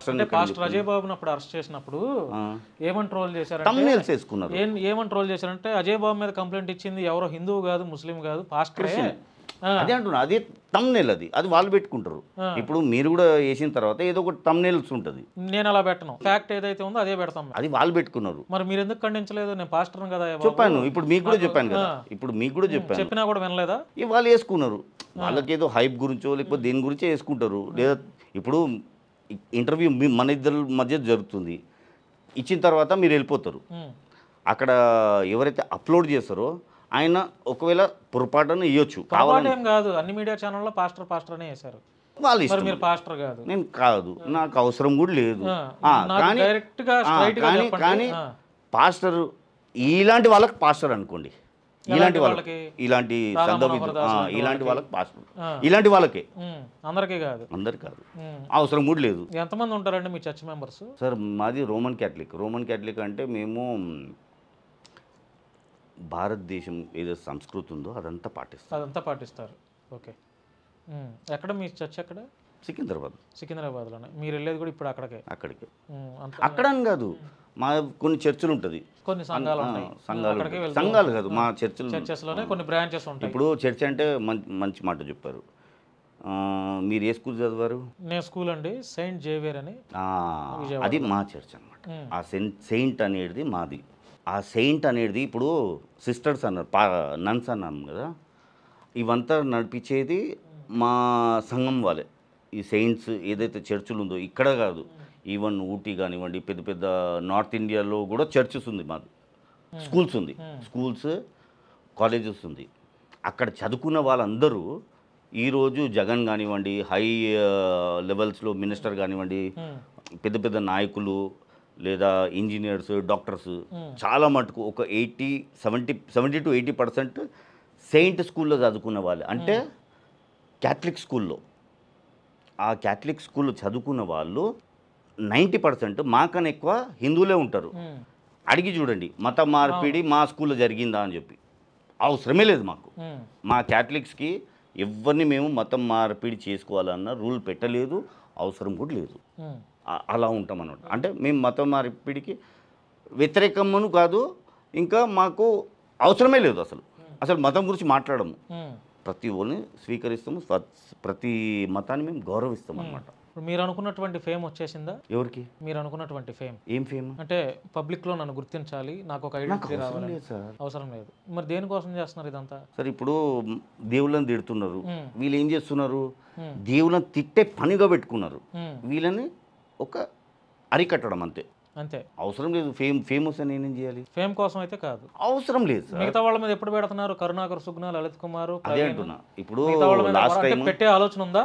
అంటే పాస్టర్ అజయ్ బాబుని అప్పుడు అరెస్ట్ చేసినప్పుడు ఏమని ట్రోల్ చేశారంటే తమ్నేల్స్ వేసుకున్నారు. ఏమని ట్రోల్ చేశారంటే అజయ్ బాబు మీద కంప్లైంట్ ఇచ్చింది ఎవరో హిందువు కాదు, ముస్లిం కాదు, పాస్టరే. అదే అంటున్నా, అదే తమ్నేల్, అది వాళ్ళు పెట్టుకుంటారు. ఇప్పుడు మీరు కూడా వేసిన తర్వాత ఏదో ఒకటి తమ్నేల్స్ ఉంటుంది. నేను అలా పెట్టను, ఫ్యాక్ట్ ఏదైతే ఉందో అదే పెడతాం. అది వాళ్ళు పెట్టుకున్నారు. మరి మీరు ఎందుకు ఖండించలేదు? నేను పాస్టర్ని కదా చెప్పాను, ఇప్పుడు మీకు కూడా చెప్పాను కదా, ఇప్పుడు మీకు కూడా చెప్పాను. చెప్పినా కూడా వినలేదా? వాళ్ళు వేసుకున్నారు, వాళ్ళకి ఏదో హైప్ గురించో లేకపోతే దేని గురించో వేసుకుంటారు. లేదా ఇప్పుడు ఇంటర్వ్యూ మన ఇద్దరి మధ్య జరుగుతుంది, ఇచ్చిన తర్వాత మీరు వెళ్ళిపోతారు. అక్కడ ఎవరైతే అప్లోడ్ చేస్తారో ఆయన ఒకవేళ పొరపాటున ఇవ్వచ్చు, కావాలేం కాదు. అన్ని మీడియా ఛానల్లో పాస్టర్ అనే వేశారు. వాళ్ళు ఇష్టం. మీరు పాస్టర్ కాదు. నేను కాదు, నాకు అవసరం కూడా లేదు. కానీ పాస్టర్ ఇలాంటి వాళ్ళకి పాస్టర్ అనుకోండి, ఇలాంటి వాళ్ళకి, ఇలాంటి ఇలాంటి వాళ్ళకి పాస్టర్, ఇలాంటి వాళ్ళకే, అందరికీ కాదు. అందరికి కాదు, అవసరం కూడా లేదు. ఎంతమంది ఉంటారండి మీ చర్చ్ మెంబర్స్? సార్ మాది రోమన్ క్యాథలిక్ అంటే మేము భారతదేశం ఏదో సంస్కృతి ఉందో అదంతా పాటిస్తారు. ఓకే. ఎక్కడ మీ చర్చ్? ఎక్కడ? సికింద్రాబాద్లోనే. మీరు వెళ్ళేది కూడా ఇప్పుడు అక్కడికే? అక్కడని కాదు, మా కొన్ని చర్చిలు ఉంటుంది, కొన్ని సంఘాలు కాదు, మా చర్చెస్లోనే కొన్ని బ్రాంచెస్ ఉంటాయి. ఇప్పుడు చర్చ్ అంటే మంచి మాట చెప్పారు. మీరు ఏ స్కూల్ చదివారు? నేను స్కూల్ అండి సెయింట్ జేవియర్ అని, అది మా చర్చ్ అనమాట. ఆ సెయింట్ అనేది మాది. ఆ సెయింట్ అనేది ఇప్పుడు సిస్టర్స్ అన్నారు, నన్స్ అన్నాం కదా, ఇవంతా నడిపించేది మా సంఘం వాళ్ళే. ఈ సెయింట్స్ ఏదైతే చర్చిలు ఉందో ఇక్కడ కాదు, ఈవెన్ ఊటీ కానివ్వండి, పెద్ద పెద్ద నార్త్ ఇండియాలో కూడా చర్చెస్ ఉంది మాది, స్కూల్స్ కాలేజెస్ ఉంది. అక్కడ చదువుకున్న వాళ్ళందరూ ఈరోజు జగన్ కానివ్వండి, హై లెవెల్స్లో మినిస్టర్ కానివ్వండి, పెద్ద పెద్ద నాయకులు లేదా ఇంజనీర్స్, డాక్టర్స్ చాలా మటుకు ఒక 70 to 80% సెయింట్ స్కూల్లో చదువుకున్న వాళ్ళు. అంటే క్యాథలిక్ స్కూల్లో, ఆ క్యాథలిక్ స్కూల్లో చదువుకున్న వాళ్ళు 90% మాకన్నా ఎక్కువ హిందువులే ఉంటారు. అడిగి చూడండి, మత మార్పిడి మా స్కూల్లో జరిగిందా అని చెప్పి. అవసరమే లేదు మాకు. మా క్యాథలిక్స్కి ఎవరిని మేము మతం మార్పిడి చేసుకోవాలన్న రూల్ పెట్టలేదు, అవసరం కూడా లేదు. అలా ఉంటాం అన్నమాట. అంటే మేము మతం మార్పిడికి వ్యతిరేకమను కాదు, ఇంకా మాకు అవసరమే లేదు. అసలు మతం గురించి మాట్లాడము. ప్రతి ఒళ్ళని స్వీకరిస్తాము, ప్రతి మతాన్ని మేము గౌరవిస్తాం అన్నమాట. మీరు అనుకున్నటువంటి ఫేమ్ వచ్చేసిందా? ఎవరికి? మీరు అనుకున్నటువంటి ఫేమ్. ఏం ఫేమ్? అంటే పబ్లిక్లో నన్ను గుర్తించాలి, నాకు ఒక ఐడెంటిటీ రావాలి. అవసరం లేదు. మరి దేనికోసం చేస్తున్నారు ఇదంతా? సరే, ఇప్పుడు దేవుళ్ళని తిడుతున్నారు, వీళ్ళు ఏం చేస్తున్నారు? దేవుళ్ళని తిట్టే పనిగా పెట్టుకున్నారు. వీళ్ళని ఒక అరికట్టడం అంతే. అవసరం లేదు. ఫేమస్ అని నేనేం చేయాలి? ఫేమ్ కోసం అయితే కాదు, అవసరం లేదు. మిగతా వాళ్ళ మీద ఎప్పుడు పెడుతున్నారు? కరుణాకర్, సుగ్నా, లలిత్ కుమార్, అదే అంటున్నా. ఇప్పుడు లాస్ట్ టైం పెట్టే ఆలోచన ఉందా?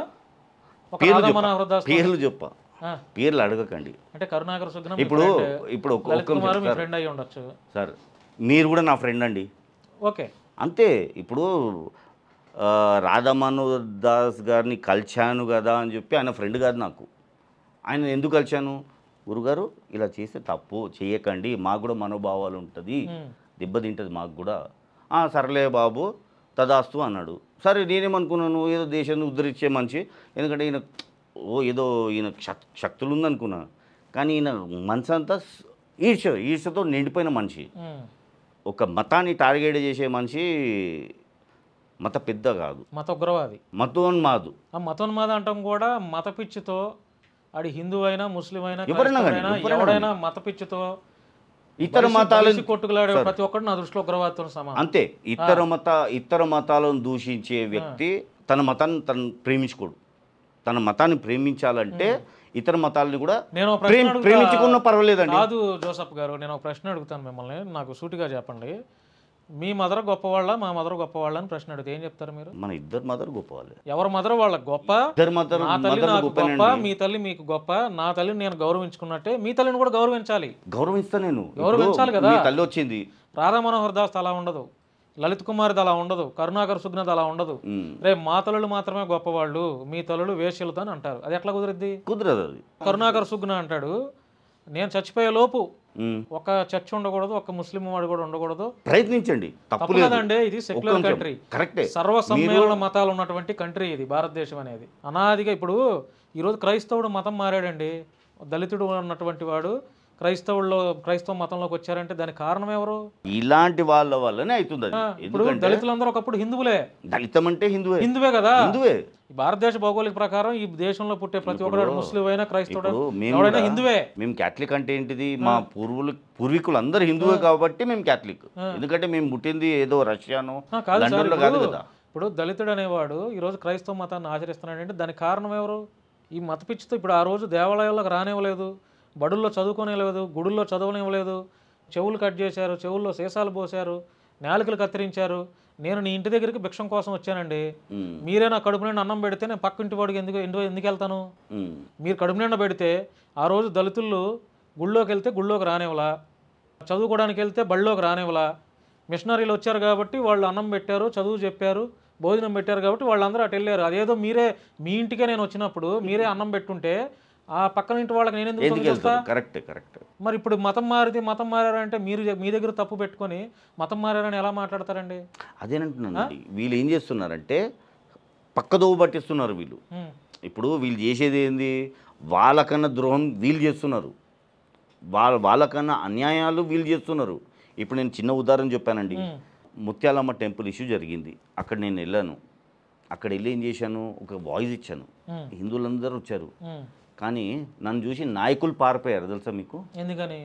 పేర్లు చెప్ప, పేర్లు అడగకండి. అంటే కరుణాకర్, సుగ్నా ఇప్పుడు ఫ్రెండ్ అయ్యి ఉండొచ్చు సార్, మీరు కూడా నా ఫ్రెండ్ అండి. ఓకే, అంతే. ఇప్పుడు రాధామోహన్ దాస్ గారిని కలిశాను కదా అని చెప్పి ఆయన ఫ్రెండ్ కాదు నాకు. ఆయన ఎందుకు కలిశాను? గురుగారు ఇలా చేస్తే తప్పు చేయకండి, మాకు కూడా మనోభావాలు ఉంటుంది, దెబ్బతింటుంది మాకు కూడా. సర్లే బాబు తదాస్తు అన్నాడు. సరే, నేనేమనుకున్నాను, ఏదో దేశాన్ని ఉద్ధరించే మనిషి, ఎందుకంటే ఈయన ఈయన శక్తులు ఉందనుకున్నా. కానీ ఈయన మనసు అంతా ఈర్ష్యతో నిండిపోయిన మనిషి, ఒక మతాన్ని టార్గెట్ చేసే మనిషి. మత పెద్ద కాదు, మత ఉగ్రవాది, మతోన్మాద అంటాం కూడా. మత పిచ్చితో, అది హిందూ అయినా ముస్లిం అయినా ఎవరైనా మత పిచ్చితో ఇతర మతాలు కొట్టుకులాడే ప్రతి ఒక్కరు నా దృష్టిలో ఉగ్రవాదితో సమానం. అంతే. ఇతర మతాలను దూషించే వ్యక్తి తన మతాన్ని తను ప్రేమించుకోడు. తన మతాన్ని ప్రేమించాలంటే ఇతర మతాలని కూడా ప్రేమించుకున్నా పర్వాలేదండి. కాదు జోసఫ్ గారు, నేను ఒక ప్రశ్న అడుగుతాను మిమ్మల్ని, నాకు సూటిగా చెప్పండి. మీ మదర్ గొప్పవాళ్ళ, మా మదర్ గొప్పవాళ్ళ అని ప్రశ్న అడిగితే ఏం చెప్తారు మీరు? మన ఇద్దరు మదర్ గొప్పవాళ్ళే. ఎవరి మదర్ వాళ్ళకి గొప్ప, నా తల్లి నాకు గొప్ప, మీ తల్లి మీకు గొప్ప. నా తల్లిని నేను గౌరవించుకున్నట్టే మీ తల్లిని కూడా గౌరవించాలి. గౌరవిస్తా, నేను గౌరవించాలి కదా. తల్లి వచ్చింది, రాధా మనోహర్ దాస్ అలా ఉండదు, లలిత్ కుమార్ది అలా ఉండదు, కరుణాకర్ సుగ్నది అలా ఉండదు. రేపు మా తల్లులు మాత్రమే గొప్పవాళ్ళు, మీ తల్లులు వేశ్యలతో అని అంటారు. అది ఎట్లా కుదిరిద్ది? కుదరదు. అది కరుణాకర్ సుగ్న అంటాడు, నేను చచ్చిపోయే లోపు ఒక చర్చ్ ఉండకూడదు, ఒక ముస్లిం వాడు కూడా ఉండకూడదు. ప్రయత్నించండి, తప్పలేదండి. ఇది సెక్యులర్ కంట్రీ, సర్వ సమ్మేళన మతాలు ఉన్నటువంటి కంట్రీ ఇది భారతదేశం అనేది. అనాదిగా ఇప్పుడు ఈరోజు క్రైస్తవుడు మతం మారాడండి, దళితుడు అన్నటువంటి వాడు క్రైస్తవ మతంలోకి వచ్చారంటే దానికి కారణం ఎవరు? ఇలాంటి వాళ్ళ వల్లనే అవుతుంది అది. ఇప్పుడు దళితులందరూ ఒకప్పుడు హిందువులే. దళితం అంటే హిందువే కదా. హిందువే. భారతదేశ భౌగోళిక ప్రకారం ఈ దేశంలో పుట్టే ప్రతి ఒక్కరు ముస్లిం అయినా క్రైస్తవుడు ఎవరైనా హిందువే. మేము క్యాథలిక్ అంటే ఏంటిది, మా పూర్వీకులు అందరూ హిందువే కాబట్టి మేము క్యాథలిక్. ఎందుకంటే మేము పుట్టింది ఏదో రష్యానో లండన్లో కాదు కదా. ఇప్పుడు దళితుడు అనేవాడు ఈరోజు క్రైస్తవ మతాన్ని ఆచరిస్తున్నాడంటే దానికి కారణం ఎవరు? ఈ మత పిచ్చితో ఇప్పుడు ఆ రోజు దేవాలయాల్లోకి రానివ్వలేదు, బడుల్లో చదువుకోనివ్వలేదు, గుడుల్లో చదవనివ్వలేదు, చెవులు కట్ చేశారు, చెవుల్లో సీసాలు పోశారు, నాలుకలు కత్తిరించారు. నేను నీ ఇంటి దగ్గరికి భిక్షం కోసం వచ్చానండి, మీరే నా కడుపు నిండా అన్నం పెడితే నేను పక్క ఇంటి వాడికి ఎందుకు వెళ్తాను? మీరు కడుపు నిండా పెడితే ఆ రోజు దళితులు గుళ్ళోకి వెళ్తే గుళ్ళోకి రానివ్వలా, చదువుకోవడానికి వెళ్తే బళ్ళలోకి రానివ్వలా. మిషనరీలు వచ్చారు కాబట్టి వాళ్ళు అన్నం పెట్టారు, చదువు చెప్పారు, భోజనం పెట్టారు కాబట్టి వాళ్ళందరూ అటు వెళ్ళారు. అదేదో మీరే మీ ఇంటికే నేను వచ్చినప్పుడు మీరే అన్నం పెట్టుంటే ఆ పక్కన ఇంటి వాళ్ళకి నేను ఎందుకు చూస్తా? కరెక్ట్. మరి ఇప్పుడు మతం మారారంటే మీరు మీ దగ్గర తప్పు పెట్టుకొని మతం మారారని ఎలా మాట్లాడతారండి? అదేనంటున్నాను. వీళ్ళు ఏం చేస్తున్నారంటే పక్కదోవ పట్టిస్తున్నారు వీళ్ళు. ఇప్పుడు వీళ్ళు చేసేది ఏంది, వాళ్ళకన్నా ద్రోహం వీళ్ళు చేస్తున్నారు, వాళ్ళకన్నా అన్యాయాలు వీళ్ళు చేస్తున్నారు. ఇప్పుడు నేను చిన్న ఉదాహరణ చెప్పానండి. ముత్యాలమ్మ టెంపుల్ ఇష్యూ జరిగింది, అక్కడ నేను వెళ్ళాను. అక్కడ వెళ్ళి ఏం చేశాను, ఒక వాయిస్ ఇచ్చాను. హిందువులందరూ వచ్చారు, కానీ నన్ను చూసి నాయకులు పారిపోయారు తెలుసా మీకు? ఎందుకని?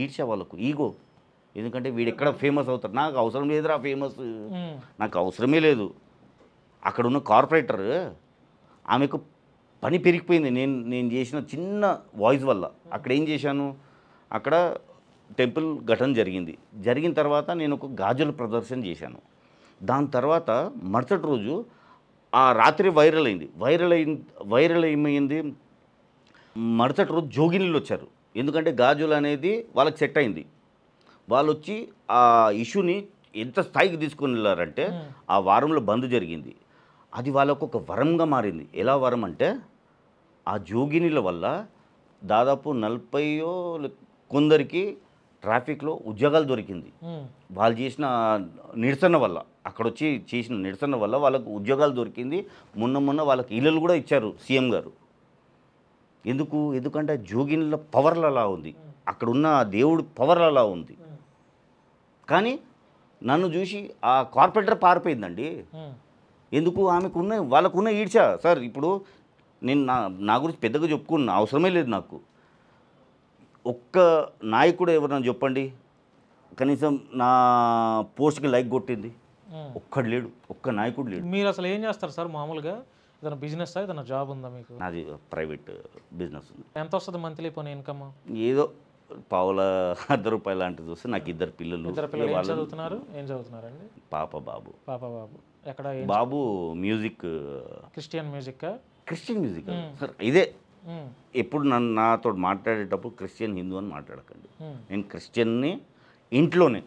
ఈడ్చా వాళ్ళకు ఈగో. ఎందుకంటే వీడు ఎక్కడ ఫేమస్ అవుతారు, నాకు అవసరం లేదురా ఫేమస్, నాకు అవసరమే లేదు. అక్కడ ఉన్న కార్పొరేటర్ ఆమెకు పని పెరిగిపోయింది నేను చేసిన చిన్న వాయిస్ వల్ల. అక్కడ ఏం చేశాను, అక్కడ టెంపుల్ ఘటన జరిగిన తర్వాత నేను ఒక గాజుల ప్రదర్శన చేశాను. దాని తర్వాత మరుసటి రోజు ఆ రాత్రి వైరల్ ఏమైంది, మరుసటి రోజు జోగినీళ్ళు వచ్చారు. ఎందుకంటే గాజులు అనేది వాళ్ళకి సెట్ అయింది. వాళ్ళు వచ్చి ఆ ఇష్యూని ఎంత స్థాయికి తీసుకొని వెళ్ళారంటే ఆ వారంలో బంద్ జరిగింది. అది వాళ్ళకు ఒక వరంగా మారింది. ఎలా వరం అంటే ఆ జోగినీల వల్ల దాదాపు 40 కొందరికి ట్రాఫిక్లో ఉద్యోగాలు దొరికింది. వాళ్ళు చేసిన నిరసన వల్ల, అక్కడ వచ్చి చేసిన నిరసన వల్ల వాళ్ళకు ఉద్యోగాలు దొరికింది. మొన్న వాళ్ళకి ఇళ్ళు కూడా ఇచ్చారు సీఎం గారు. ఎందుకంటే జోగిన్ల పవర్లు అలా ఉంది, అక్కడ ఉన్న దేవుడు పవర్లు అలా ఉంది. కానీ నన్ను చూసి ఆ కార్పొరేటర్ పారిపోయిందండి. ఎందుకు? వాళ్ళకున్న ఈడ్చా. సార్ ఇప్పుడు నేను నా గురించి పెద్దగా చెప్పుకున్నా, అవసరమే లేదు నాకు. ఒక్క నాయకుడు ఎవరన్నా చెప్పండి కనీసం నా పోస్ట్కి లైక్ కొట్టింది? ఒక్కడు లేడు, ఒక్క నాయకుడు లేడు. మీరు అసలు ఏం చేస్తారు సార్ మామూలుగా? ఏదైనా బిజినెస్, ఏదైనా జాబ్ ఉందా మీకు? నాది ప్రైవేట్ బిజినెస్ ఉంది. ఎంత వస్తుంది మంత్లీ పోనీ ఇన్కమ్? ఏదో ₹1.5 లాంటిది వస్తే. నాకు 2 పిల్లలు. ఏం చదువుతున్నారండి? పాప బాబు. ఎక్కడ? బాబు మ్యూజిక్, క్రిస్టియన్ మ్యూజిక్ సార్. ఇదే ఎప్పుడు నాతో మాట్లాడేటప్పుడు క్రిస్టియన్ హిందూ అని మాట్లాడకండి. నేను క్రిస్టియన్ని ఇంట్లోనే,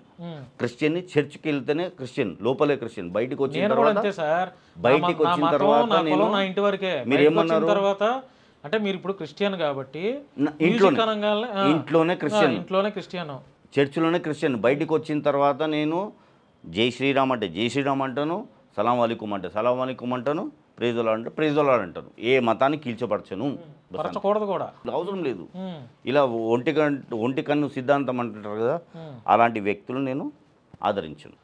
క్రిస్టియన్ని చర్చ్కి వెళ్తేనే క్రిస్టియన్, లోపలే క్రిస్టియన్. బయటికి వచ్చిన తర్వాత నేను నా ఇంటి వరకే. మీరు ఏమన్నారు తర్వాత అంటే మీరు ఇప్పుడు క్రిస్టియన్ కాబట్టి ఇంట్లోనే క్రిస్టియన్, చర్చిలోనే క్రిస్టియన్. బయటికి వచ్చిన తర్వాత నేను జై శ్రీరామ్ అంటే జై శ్రీరామ్ అంటాను, సలాం అలైకుం అంటే సలాం అలైకుం అంటాను, ప్రైజ్ ది లార్డ్ అంటే ప్రైజ్ ది లార్డ్ అంటాను. ఏ మతాన్ని కీల్చపరచను, కూడా అవసరం లేదు. ఇలా ఒంటి కన్ను సిద్ధాంతం అంటారు కదా, అలాంటి వ్యక్తులు నేను ఆదరించను.